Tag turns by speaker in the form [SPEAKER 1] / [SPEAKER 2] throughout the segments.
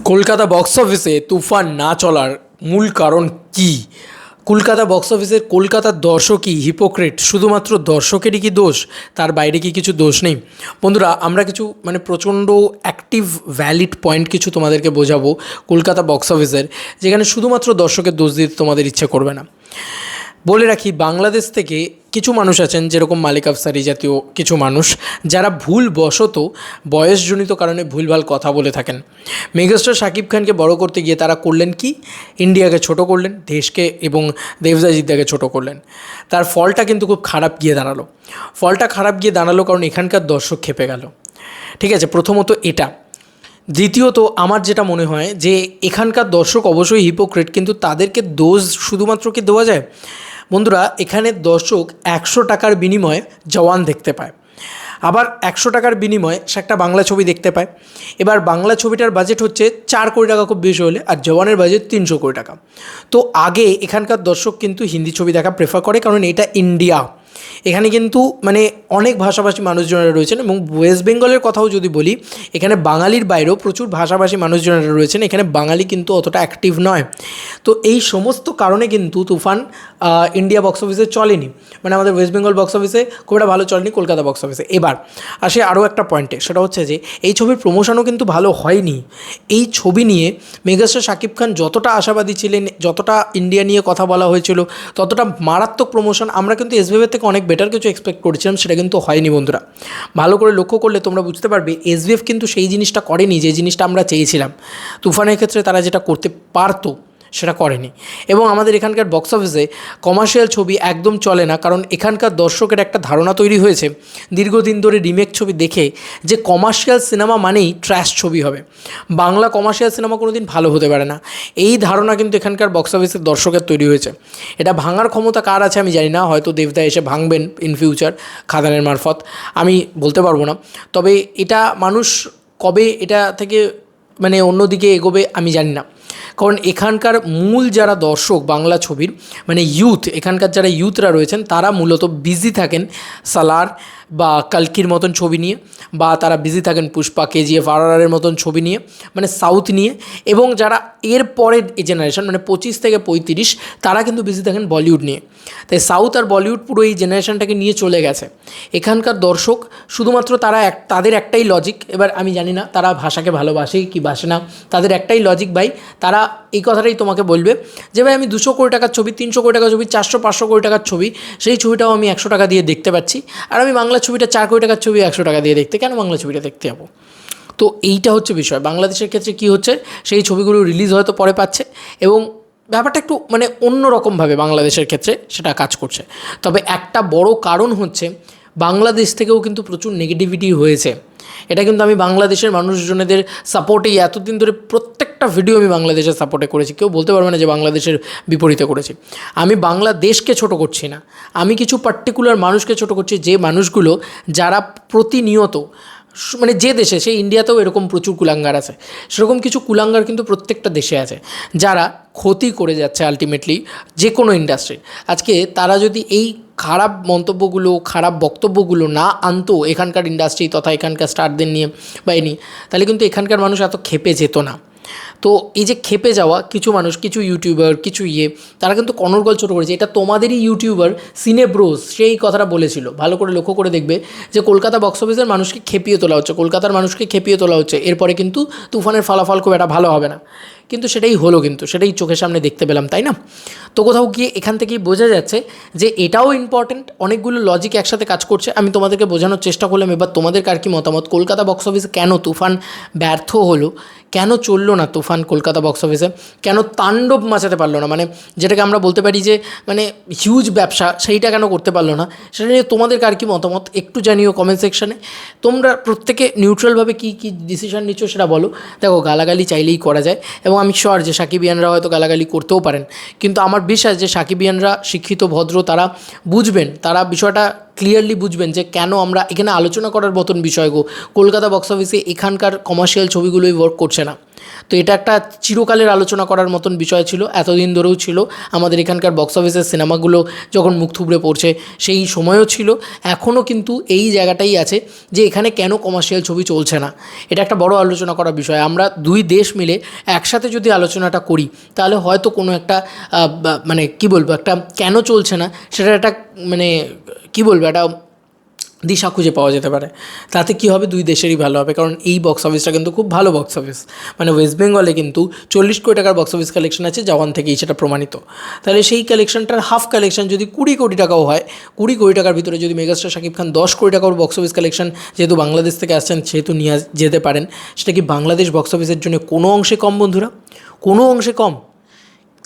[SPEAKER 1] Kolkata box অফিসে তুফান না চলার মূল কারণ কী? কলকাতা বক্স অফিসের কলকাতার দর্শকই হিপোক্রেট? শুধুমাত্র দর্শকেরই কি দোষ? তার বাইরে কি কিছু দোষ নেই? বন্ধুরা, আমরা কিছু প্রচণ্ড অ্যাক্টিভ ভ্যালিড পয়েন্ট কিছু তোমাদেরকে বোঝাবো কলকাতা বক্স অফিসের, যেখানে শুধুমাত্র দর্শকের দোষ দিতে তোমাদের ইচ্ছে করবে না। বলে রাখি, বাংলাদেশ থেকে কিছু মানুষ আছেন, যেরকম মালিক আফসারি জাতীয় কিছু মানুষ, যারা ভুলবশত বয়সজনিত কারণে ভুলভাল কথা বলে থাকেন। মেগাস্টার শাকিব খানকে বড় করতে গিয়ে তারা করলেন কি? ইন্ডিয়াকে ছোট করলেন, দেশকে এবং দেবদাজিদ্দাকে ছোট করলেন। তার ফলটা কিন্তু খুব খারাপ গিয়ে দাঁড়ালো কারণ এখানকার দর্শক খেপে গেল। ঠিক আছে, প্রথমত এটা। দ্বিতীয়ত, আমার যেটা মনে হয় যে এখানকার দর্শক অবশ্যই হিপোক্রেট, কিন্তু তাদেরকে দোষ শুধুমাত্র কি দেওয়া যায়? বন্ধুরা, এখানে দর্শক 100 টাকার বিনিময়ে জওয়ান দেখতে পায়, আবার 100 টাকার বিনিময়ে সে একটা বাংলা ছবি দেখতে পায়। এবার বাংলা ছবিটার বাজেট হচ্ছে 4 কোটি টাকা খুব বেশি হলে, আর জওয়ানের বাজেট 300 কোটি টাকা। তো আগে এখানকার দর্শক কিন্তু হিন্দি ছবি দেখা প্রেফার করে, কারণ এটা ইন্ডিয়া। এখানে কিন্তু অনেক ভাষাভাষী মানুষজনেরা রয়েছেন, এবং ওয়েস্ট বেঙ্গলের কথাও যদি বলি, এখানে বাঙালির বাইরেও প্রচুর ভাষাভাষী মানুষজনেরা রয়েছেন। এখানে বাঙালি কিন্তু অতটা অ্যাক্টিভ নয়। তো এই সমস্ত কারণে কিন্তু তুফান ইন্ডিয়া বক্স অফিসে চলেনি, আমাদের ওয়েস্ট বেঙ্গল বক্স অফিসে খুব একটা ভালো চলেনি, কলকাতা বক্স অফিসে। এবার আসে আরও একটা পয়েন্টে, সেটা হচ্ছে যে এই ছবির প্রমোশনও কিন্তু ভালো হয়নি। এই ছবি নিয়ে মেগাস্টার শাকিব খান যতটা আশাবাদী ছিলেন, যতটা ইন্ডিয়া নিয়ে কথা বলা হয়েছিল, ততটা মারাত্মক প্রমোশন আমরা কিন্তু এসভিএফের থেকে অনেক বেটার কিছু এক্সপেক্ট করেছিলাম, সেটা কিন্তু হয়নি। বন্ধুরা, ভালো করে লক্ষ্য করলে তোমরা বুঝতে পারবে এসভিএফ কিন্তু সেই জিনিসটা করেনি যে জিনিসটা আমরা চেয়েছিলাম। তুফানের ক্ষেত্রে তারা যেটা করতে পারতো সেটা করেনি। এবং আমাদের এখানকার বক্স অফিসে কমার্শিয়াল ছবি একদম চলে না, কারণ এখানকার দর্শকের একটা ধারণা তৈরি হয়েছে দীর্ঘদিন ধরে রিমেক ছবি দেখে, যে কমার্শিয়াল সিনেমা মানেই ট্র্যাশ ছবি হবে, বাংলা কমার্শিয়াল সিনেমা কোনো দিন ভালো হতে পারে না। এই ধারণা কিন্তু এখানকার বক্স অফিসের দর্শকের তৈরি হয়েছে। এটা ভাঙার ক্ষমতা কার আছে আমি জানি না, হয়তো দেবদা এসে ভাঙবেন ইন ফিউচার খাদানের মারফত, আমি বলতে পারবো না। তবে এটা মানুষ কবে এটা থেকে অন্যদিকে এগোবে আমি জানি না, কারণ এখানকার মূল যারা দর্শক বাংলা ছবির ইউথ, এখানকার যারা ইউথরা রয়েছেন তারা মূলত বিজি থাকেন সালার বা কালকির মতন ছবি নিয়ে, বা তারা বিজি থাকেন পুষ্পা, কেজিএফ, RRR মতন ছবি নিয়ে, সাউথ নিয়ে। এবং যারা এর পরের এই জেনারেশন 25 থেকে 35, তারা কিন্তু বিজি থাকেন বলিউড নিয়ে। তাই সাউথ আর বলিউড পুরো এই জেনারেশনটাকে নিয়ে চলে গেছে। এখানকার দর্শক শুধুমাত্র তাদের একটাই লজিক, এবার আমি জানি না তারা ভাষাকে ভালোবাসে কি বাসে না, তাদের একটাই লজিক ভাই, তারা এই কথাটাই তোমাকে বলবে যে ভাই আমি 200 কোটি টাকার ছবি, 300 কোটি টাকার ছবি, 400-500 কোটি টাকার ছবি, সেই ছবিটাও আমি 100 টাকা দিয়ে দেখতে পাচ্ছি, আর আমি বাংলা ছবিটা 4 কোটি টাকার ছবি 100 টাকা দিয়ে দেখতে কেন বাংলা ছবিটা দেখতে যাবো? তো এইটা হচ্ছে বিষয়। বাংলাদেশের ক্ষেত্রে কী হচ্ছে, সেই ছবিগুলো রিলিজ হয়তো পরে পাচ্ছে, এবং ব্যাপারটা একটু অন্যরকমভাবে বাংলাদেশের ক্ষেত্রে সেটা কাজ করছে। তবে একটা বড় কারণ হচ্ছে বাংলাদেশ থেকেও কিন্তু প্রচুর নেগেটিভিটি হয়েছে। এটা কিন্তু আমি বাংলাদেশের মানুষজনেদের সাপোর্টেই এতদিন ধরে প্রত্যেকটা ভিডিও আমি বাংলাদেশের সাপোর্টে করেছি, কেউ বলতে পারবে না যে বাংলাদেশের বিপরীতে করেছি। আমি বাংলাদেশকে ছোট করছি না, আমি কিছু পার্টিকুলার মানুষকে ছোট করছি, যে মানুষগুলো যারা প্রতিনিয়ত যে দেশে, সেই ইন্ডিয়াতেও এরকম প্রচুর কুলাঙ্গার আছে, সেরকম কিছু কুলাঙ্গার কিন্তু প্রত্যেকটা দেশে আছে, যারা ক্ষতি করে যাচ্ছে আলটিমেটলি যে কোনো ইন্ডাস্ট্রি। আজকে তারা যদি এই খারাপ মন্তব্যগুলো, খারাপ বক্তব্যগুলো না আনতো এখানকার ইন্ডাস্ট্রি তথা এখানকার স্টারদের নিয়ে বা নিয়ে, তাহলে কিন্তু এখানকার মানুষ এত ক্ষেপে যেত না। তো এই যে ক্ষেপে যাওয়া কিছু মানুষ, কিছু ইউটিউবার, কিছু তারা কিন্তু কনর্গল ছোটো করেছে। এটা তোমাদেরই ইউটিউবার সিনেব্রোস সেই কথাটা বলেছিল, ভালো করে লক্ষ্য করে দেখবে যে কলকাতা বক্স অফিসের মানুষকে খেপিয়ে তোলা হচ্ছে, কলকাতার মানুষকে খেপিয়ে তোলা হচ্ছে, এরপরে কিন্তু তুফানের ফলাফল খুব একটা ভালো হবে না। কিন্তু সেটাই হলো, কিন্তু সেটাই চোখের সামনে দেখতে পেলাম, তাই না? তো কোথাও গিয়ে এখান থেকেই বোঝা যাচ্ছে যে এটাও ইম্পর্টেন্ট, অনেকগুলো লজিক একসাথে কাজ করছে। আমি তোমাদেরকে বোঝানোর চেষ্টা করলাম। এবার তোমাদের কার কী মতামত? কলকাতা বক্স অফিসে কেন তুফান ব্যর্থ হলো, কেন চললো না তুফান কলকাতা বক্স অফিসে, কেন তাণ্ডব মাচাতে পারলো না, যেটাকে আমরা বলতে পারি যে হিউজ ব্যবসা, সেইটা কেন করতে পারলো না, সেটা নিয়ে তোমাদের কার কী মতামত একটু জানিও কমেন্ট সেকশানে। তোমরা প্রত্যেকে নিউট্রালভাবে কী কী ডিসিশন নিচ্ছ সেটা বলো। দেখো, গালাগালি চাইলেই করা যায়, এবং আমি শিওর যে সাকিবিয়ানরা হয়তো গালাগালি করতেও পারেন, কিন্তু আমার বিশ্বাস যে সাকিবিয়ানরা শিক্ষিত, ভদ্র, তারা বুঝবেন, তারা বিষয়টা ক্লিয়ারলি বুঝবেন যে কেন আমরা এখানে আলোচনা করার মতন বিষয় গো, কলকাতা বক্স অফিসে এখানকার কমার্শিয়াল ছবিগুলোই ওয়ার্ক করছে না। তো এটা একটা চিরকালের আলোচনা করার মতন বিষয় ছিল, এতদিন ধরেও ছিল। আমাদের এখানকার বক্স অফিসের সিনেমাগুলো যখন মুখ থুবড়ে পড়ছে সেই সময়ও ছিল, এখনও কিন্তু এই জায়গাটাই আছে যে এখানে কেন কমার্শিয়াল ছবি চলছে না। এটা একটা বড় আলোচনা করার বিষয়। আমরা দুই দেশ মিলে একসাথে যদি আলোচনাটা করি তাহলে হয়তো কোনো একটা মানে কী বলবো, একটা কেন চলছে না সেটা একটা মানে কী বলবো, একটা দিশা খুঁজে পাওয়া যেতে পারে। তাতে কী হবে, দুই দেশেরই ভালো হবে। কারণ এই বক্স অফিসটা কিন্তু খুব ভালো বক্স অফিস, মানে ওয়েস্ট বেঙ্গলে কিন্তু 40 কোটি টাকার বক্স অফিস কালেকশন আছে, জওয়ান থেকেই সেটা প্রমাণিত। তাহলে সেই কালেকশনটার হাফ কালেকশন যদি 20 কোটি টাকাও হয়, 20 কোটি টাকার ভিতরে যদি মেগাস্টার শাকিব খান 10 কোটি টাকার বক্স অফিস কালেকশন, যেহেতু বাংলাদেশ থেকে আসছেন সেহেতু নিয়ে যেতে পারেন, সেটা কি বাংলাদেশ বক্স অফিসের জন্য কোনো অংশে কম বন্ধুরা? কোনো অংশে কম?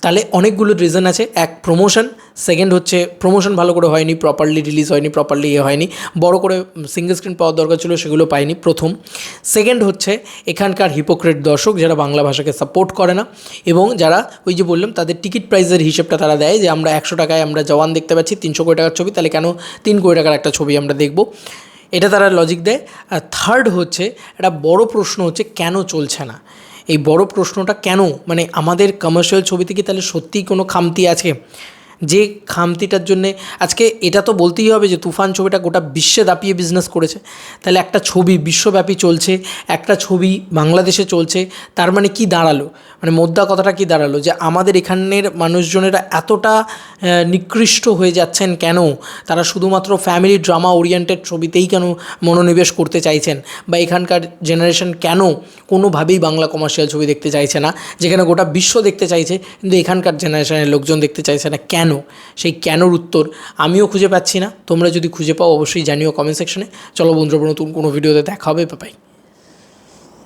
[SPEAKER 1] তাহলে অনেকগুলো রিজন আছে। এক, প্রমোশন। সেকেন্ড হচ্ছে প্রমোশন ভালো করে হয়নি, প্রপারলি রিলিজ হয়নি, প্রপারলি হয়নি, বড় করে সিঙ্গেল স্ক্রিন পাওয়ার দরকার ছিল সেগুলো পায়নি, প্রথম। সেকেন্ড হচ্ছে এখানকার হিপোক্রেট দর্শক যারা বাংলা ভাষাকে সাপোর্ট করে না, এবং যারা ওই যে বললাম তাদের টিকিট প্রাইসের হিসেবটা তারা দেয় যে আমরা 100 টাকায় আমরা জওয়ান দেখতে পাচ্ছি, 300 কোটি টাকার ছবি, তাহলে কেন 3 কোটি টাকার একটা ছবি আমরা দেখব, এটা তারা লজিক দেয়। আর থার্ড হচ্ছে একটা বড় প্রশ্ন হচ্ছে কেন চলছে না। এই বড় প্রশ্নটা কেন, মানে আমাদের কমার্শিয়াল ছবিতে কি তাহলে সত্যিই কোনো খামতি আছে? যে খামতিটার জন্যে আজকে এটা তো বলতেই হবে যে তুফান ছবিটা গোটা বিশ্বে দাপিয়ে বিজনেস করেছে। তাহলে একটা ছবি বিশ্বব্যাপী চলছে, একটা ছবি বাংলাদেশে চলছে, তার মানে কি দাঁড়ালো, মানে মোদ্দা কথাটা কি দাঁড়ালো, যে আমাদের এখানের মানুষজনেরা এতটা নিকৃষ্ট হয়ে যাচ্ছেন কেন? তারা শুধুমাত্র ফ্যামিলি ড্রামা ওরিয়েন্টেড ছবিতেই কেন মনোনিবেশ করতে চাইছেন, বা এখানকার জেনারেশন কেন কোনোভাবেই বাংলা কমার্শিয়াল ছবি দেখতে চাইছে না, যেখানে গোটা বিশ্ব দেখতে চাইছে কিন্তু এখানকার জেনারেশনের লোকজন দেখতে চাইছে না? কেন? সেই কেনর উত্তর আমিও খুঁজে পাচ্ছি না। তোমরা যদি খুঁজে পাও অবশ্যই জানিও কমেন্ট সেকশনে। চলো বন্ধুরা, নতুন কোনো ভিডিওতে দেখা হবে, বাই।